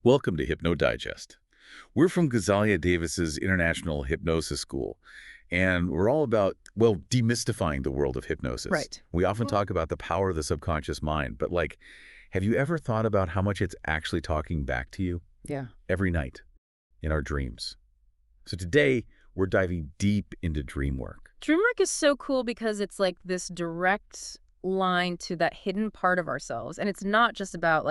Welcome to Hypno Digest. We're from Guzalia Davis's International Hypnosis School, and we're all about, well, demystifying the world of hypnosis. Right. We often talk about the power of the subconscious mind, but have you ever thought about how much it's actually talking back to you Yeah. every night in our dreams? So today, we're diving deep into dream work. Dreamwork is so cool because it's like this direct line to that hidden part of ourselves. And it's not just about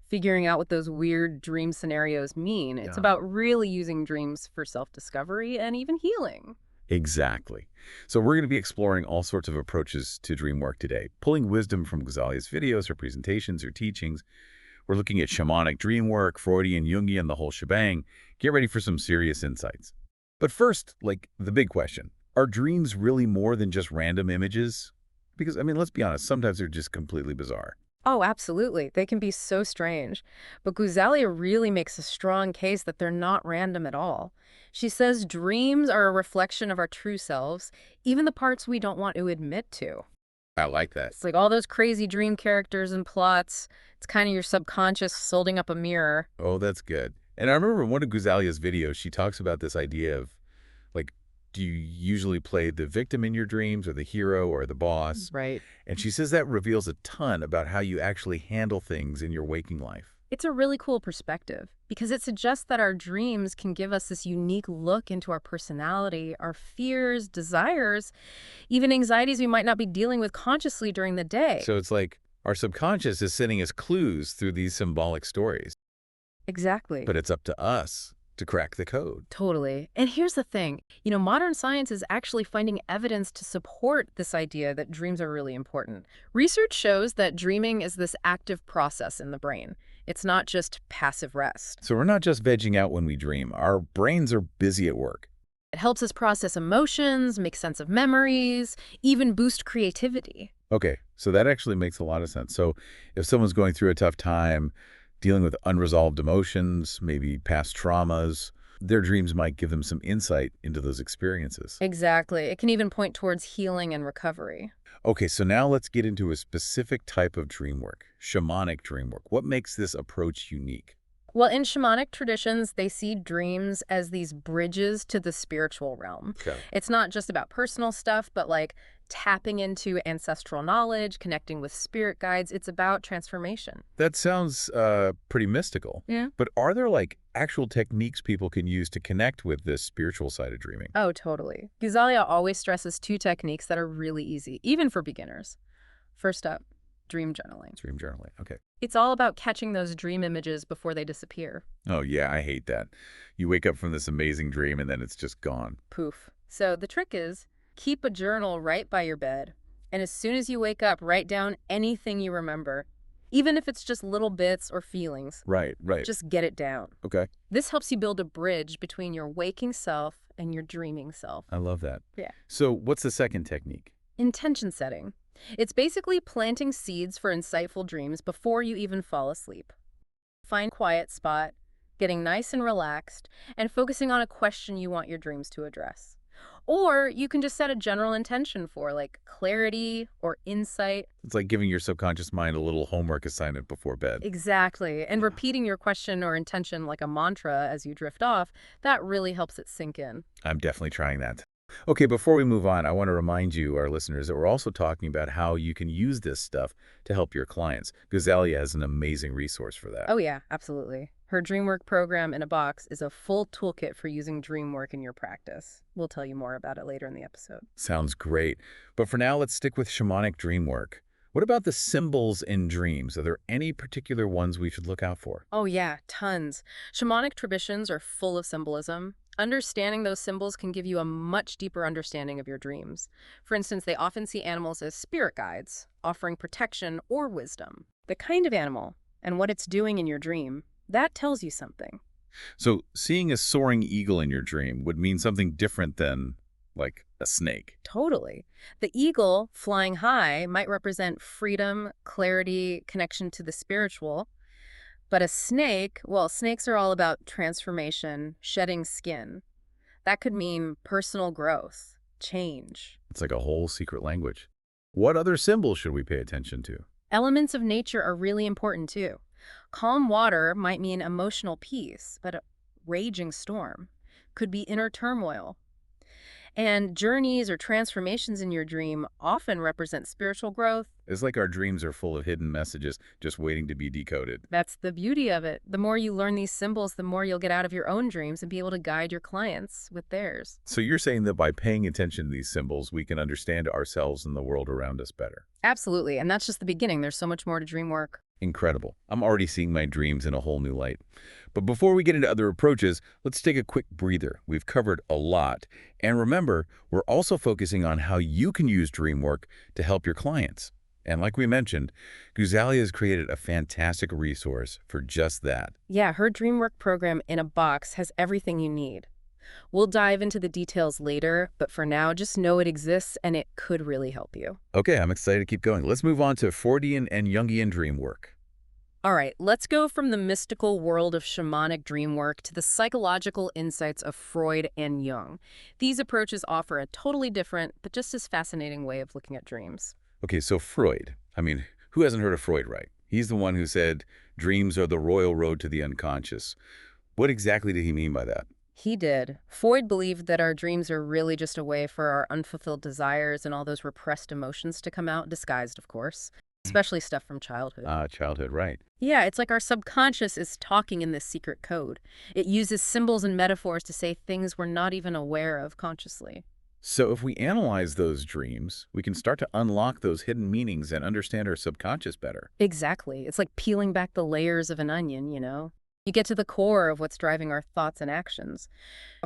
figuring out what those weird dream scenarios mean. It's Yeah. about really using dreams for self-discovery and even healing. Exactly. So we're going to be exploring all sorts of approaches to dream work today, pulling wisdom from Guzalia's videos, her presentations, her teachings. We're looking at shamanic dream work, Freudian, Jungian, the whole shebang. Get ready for some serious insights. But first, the big question, are dreams really more than just random images? Because, let's be honest, sometimes they're just completely bizarre. Oh, absolutely. They can be so strange. But Guzalia really makes a strong case that they're not random at all. She says dreams are a reflection of our true selves, even the parts we don't want to admit to. I like that. It's like all those crazy dream characters and plots. It's kind of your subconscious holding up a mirror. Oh, that's good. And I remember in one of Guzalia's videos, she talks about this idea of, do you usually play the victim in your dreams or the hero or the boss? Right. And she says that reveals a ton about how you actually handle things in your waking life. It's a really cool perspective because it suggests that our dreams can give us this unique look into our personality, our fears, desires, even anxieties we might not be dealing with consciously during the day. So it's like our subconscious is sending us clues through these symbolic stories, Exactly. but it's up to us to crack the code. Totally. And here's the thing. Modern science is actually finding evidence to support this idea that dreams are really important. Research shows that dreaming is this active process in the brain. It's not just passive rest. So we're not just vegging out when we dream. Our brains are busy at work. It helps us process emotions, make sense of memories, even boost creativity. Okay, so that actually makes a lot of sense. So if someone's going through a tough time, dealing with unresolved emotions, maybe past traumas, their dreams might give them some insight into those experiences. Exactly. It can even point towards healing and recovery. Okay, so now let's get into a specific type of dream work, shamanic dream work. What makes this approach unique? Well, in shamanic traditions, they see dreams as these bridges to the spiritual realm. Okay. It's not just about personal stuff, but tapping into ancestral knowledge, connecting with spirit guides. It's about transformation. That sounds pretty mystical. Yeah. But are there actual techniques people can use to connect with this spiritual side of dreaming? Oh, totally. Guzalia always stresses two techniques that are really easy, even for beginners. First up, dream journaling. Dream journaling. Okay. It's all about catching those dream images before they disappear. Oh, yeah, I hate that. You wake up from this amazing dream and then it's just gone. Poof. So the trick is, keep a journal right by your bed. And as soon as you wake up, write down anything you remember, even if it's just little bits or feelings. Right. Just get it down. Okay. This helps you build a bridge between your waking self and your dreaming self. I love that. Yeah. So what's the second technique? Intention setting. It's basically planting seeds for insightful dreams before you even fall asleep. Find a quiet spot, getting nice and relaxed, and focusing on a question you want your dreams to address. Or you can just set a general intention for clarity or insight. It's like giving your subconscious mind a little homework assignment before bed. Exactly. And repeating your question or intention like a mantra as you drift off, that really helps it sink in. I'm definitely trying that. Okay, before we move on, I want to remind you, our listeners, that we're also talking about how you can use this stuff to help your clients. Guzalia has an amazing resource for that. Oh yeah, absolutely. Her Dreamwork program in a box is a full toolkit for using Dreamwork in your practice. We'll tell you more about it later in the episode. Sounds great. But for now, let's stick with shamanic dream work. What about the symbols in dreams? Are there any particular ones we should look out for? Oh yeah, tons. Shamanic traditions are full of symbolism. Understanding those symbols can give you a much deeper understanding of your dreams. For instance, they often see animals as spirit guides, offering protection or wisdom. The kind of animal and what it's doing in your dream, that tells you something. So seeing a soaring eagle in your dream would mean something different than, a snake. Totally. The eagle, flying high, might represent freedom, clarity, connection to the spiritual. But a snake, well, snakes are all about transformation, shedding skin. That could mean personal growth, change. It's like a whole secret language. What other symbols should we pay attention to? Elements of nature are really important too. Calm water might mean emotional peace, but a raging storm could be inner turmoil. And journeys or transformations in your dream often represent spiritual growth. It's like our dreams are full of hidden messages just waiting to be decoded. That's the beauty of it. The more you learn these symbols, the more you'll get out of your own dreams and be able to guide your clients with theirs. So you're saying that by paying attention to these symbols, we can understand ourselves and the world around us better. Absolutely. And that's just the beginning. There's so much more to dream work. Incredible. I'm already seeing my dreams in a whole new light. But before we get into other approaches, let's take a quick breather. We've covered a lot. And remember, we're also focusing on how you can use DreamWork to help your clients. And like we mentioned, Guzalia has created a fantastic resource for just that. Yeah, her DreamWork program in a box has everything you need. We'll dive into the details later, but for now, just know it exists and it could really help you. Okay, I'm excited to keep going. Let's move on to Freudian and Jungian dream work. All right, let's go from the mystical world of shamanic dream work to the psychological insights of Freud and Jung. These approaches offer a totally different, but just as fascinating way of looking at dreams. Okay, so Freud. I mean, who hasn't heard of Freud, right? He's the one who said, dreams are the royal road to the unconscious. What exactly did he mean by that? He did. Freud believed that our dreams are really just a way for our unfulfilled desires and all those repressed emotions to come out, disguised, of course, especially stuff from childhood. Childhood, right. Yeah, it's like our subconscious is talking in this secret code. It uses symbols and metaphors to say things we're not even aware of consciously. So if we analyze those dreams, we can start to unlock those hidden meanings and understand our subconscious better. Exactly. It's like peeling back the layers of an onion, you know? You get to the core of what's driving our thoughts and actions.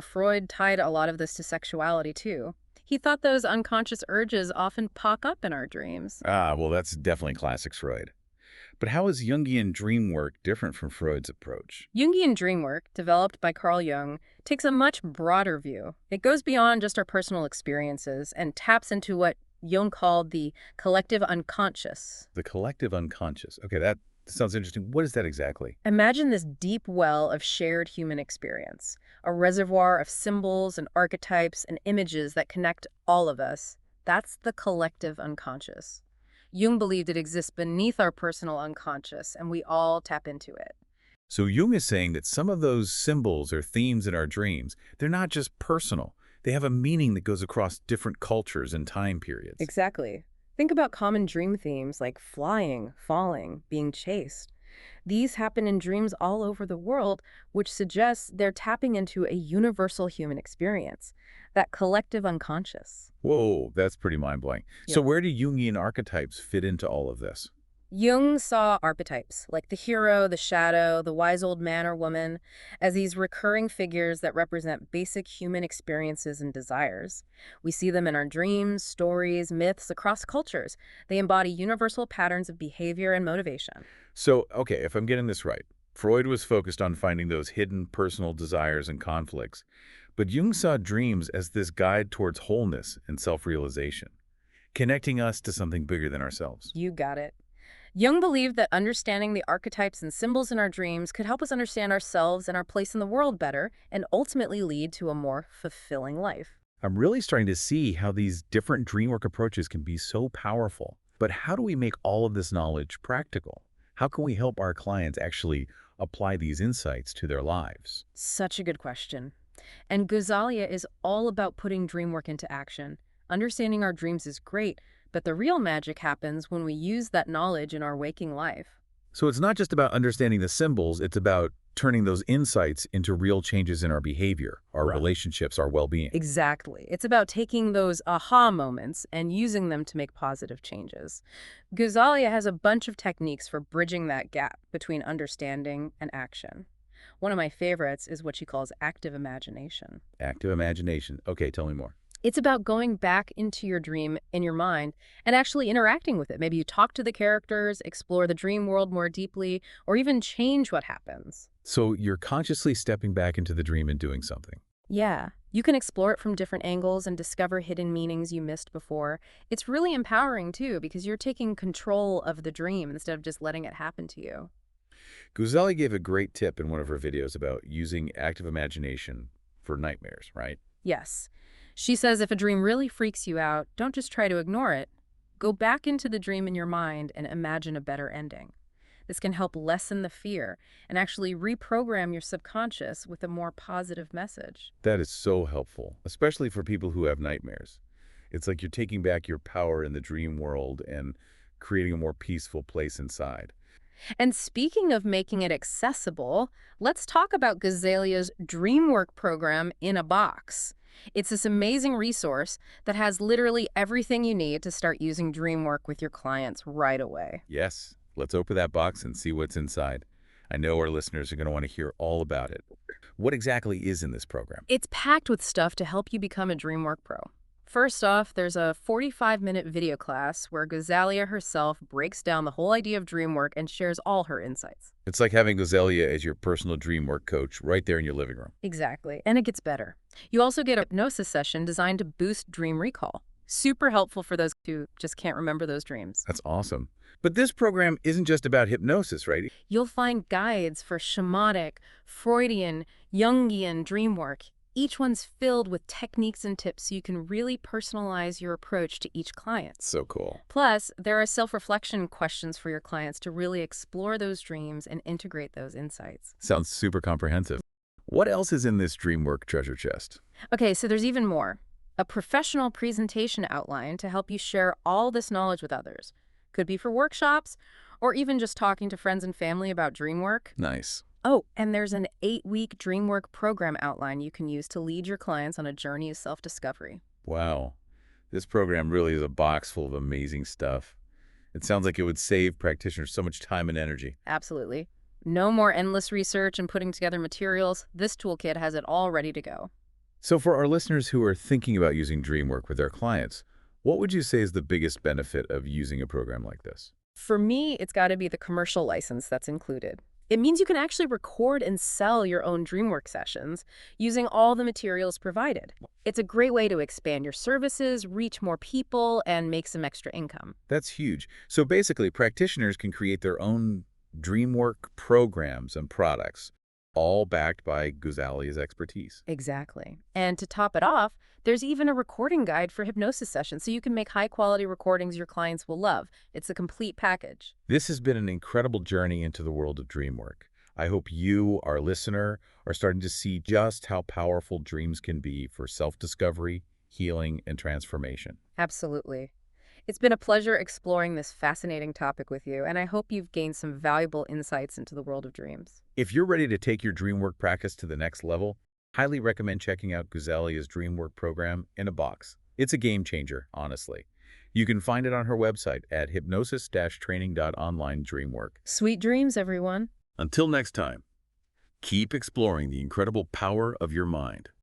Freud tied a lot of this to sexuality, too. He thought those unconscious urges often pop up in our dreams. Well, that's definitely classic Freud. But how is Jungian dream work different from Freud's approach? Jungian dream work, developed by Carl Jung, takes a much broader view. It goes beyond just our personal experiences and taps into what Jung called the collective unconscious. The collective unconscious. Okay, that sounds interesting. What is that exactly? Imagine this deep well of shared human experience, a reservoir of symbols and archetypes and images that connect all of us. That's the collective unconscious. Jung believed it exists beneath our personal unconscious, and we all tap into it. So Jung is saying that some of those symbols or themes in our dreams, they're not just personal. They have a meaning that goes across different cultures and time periods. Exactly. Think about common dream themes like flying, falling, being chased. These happen in dreams all over the world, which suggests they're tapping into a universal human experience, that collective unconscious. Whoa, that's pretty mind-blowing. Yeah. So where do Jungian archetypes fit into all of this? Jung saw archetypes, like the hero, the shadow, the wise old man or woman, as these recurring figures that represent basic human experiences and desires. We see them in our dreams, stories, myths across cultures. They embody universal patterns of behavior and motivation. So, okay, if I'm getting this right, Freud was focused on finding those hidden personal desires and conflicts, but Jung saw dreams as this guide towards wholeness and self-realization, connecting us to something bigger than ourselves. You got it. Jung believed that understanding the archetypes and symbols in our dreams could help us understand ourselves and our place in the world better and ultimately lead to a more fulfilling life. I'm really starting to see how these different dreamwork approaches can be so powerful. But how do we make all of this knowledge practical? How can we help our clients actually apply these insights to their lives? Such a good question. And Guzalia is all about putting dream work into action. Understanding our dreams is great, but the real magic happens when we use that knowledge in our waking life. So it's not just about understanding the symbols, it's about turning those insights into real changes in our behavior, our relationships, our well-being. Exactly. It's about taking those aha moments and using them to make positive changes. Guzalia has a bunch of techniques for bridging that gap between understanding and action. One of my favorites is what she calls active imagination. Active imagination. Okay, tell me more. It's about going back into your dream in your mind and actually interacting with it. Maybe you talk to the characters, explore the dream world more deeply, or even change what happens. So you're consciously stepping back into the dream and doing something. Yeah, you can explore it from different angles and discover hidden meanings you missed before. It's really empowering, too, because you're taking control of the dream instead of just letting it happen to you. Guzalia gave a great tip in one of her videos about using active imagination for nightmares, right? Yes. She says if a dream really freaks you out, don't just try to ignore it. Go back into the dream in your mind and imagine a better ending. This can help lessen the fear and actually reprogram your subconscious with a more positive message. That is so helpful, especially for people who have nightmares. It's like you're taking back your power in the dream world and creating a more peaceful place inside. And speaking of making it accessible, let's talk about Guzalia's Dreamwork program in a box. It's this amazing resource that has literally everything you need to start using Dreamwork with your clients right away. Yes, let's open that box and see what's inside. I know our listeners are going to want to hear all about it. What exactly is in this program? It's packed with stuff to help you become a Dreamwork pro. First off, there's a 45-minute video class where Guzalia herself breaks down the whole idea of Dreamwork and shares all her insights. It's like having Guzalia as your personal dream work coach right there in your living room. Exactly. And it gets better. You also get a hypnosis session designed to boost dream recall. Super helpful for those who just can't remember those dreams. That's awesome. But this program isn't just about hypnosis, right? You'll find guides for shamanic, Freudian, Jungian dream work. Each one's filled with techniques and tips so you can really personalize your approach to each client. So cool. Plus, there are self-reflection questions for your clients to really explore those dreams and integrate those insights. Sounds super comprehensive. What else is in this DreamWork treasure chest? Okay, so there's even more. A professional presentation outline to help you share all this knowledge with others. Could be for workshops or even just talking to friends and family about dream work. Nice. Oh, and there's an 8-week Dreamwork program outline you can use to lead your clients on a journey of self-discovery. Wow. This program really is a box full of amazing stuff. It sounds like it would save practitioners so much time and energy. Absolutely. No more endless research and putting together materials. This toolkit has it all ready to go. So for our listeners who are thinking about using DreamWork with their clients, what would you say is the biggest benefit of using a program like this? For me, it's got to be the commercial license that's included. It means you can actually record and sell your own DreamWork sessions using all the materials provided. It's a great way to expand your services, reach more people, and make some extra income. That's huge. So basically, practitioners can create their own DreamWork programs and products, all backed by Guzalia's expertise. Exactly. And to top it off, there's even a recording guide for hypnosis sessions, so you can make high-quality recordings your clients will love. It's a complete package. This has been an incredible journey into the world of DreamWork. I hope you, our listener, are starting to see just how powerful dreams can be for self-discovery, healing, and transformation. Absolutely. It's been a pleasure exploring this fascinating topic with you, and I hope you've gained some valuable insights into the world of dreams. If you're ready to take your DreamWork practice to the next level, highly recommend checking out Guzalia's DreamWork program in a box. It's a game changer, honestly. You can find it on her website at hypnosis-training.online DreamWork. Sweet dreams, everyone. Until next time, keep exploring the incredible power of your mind.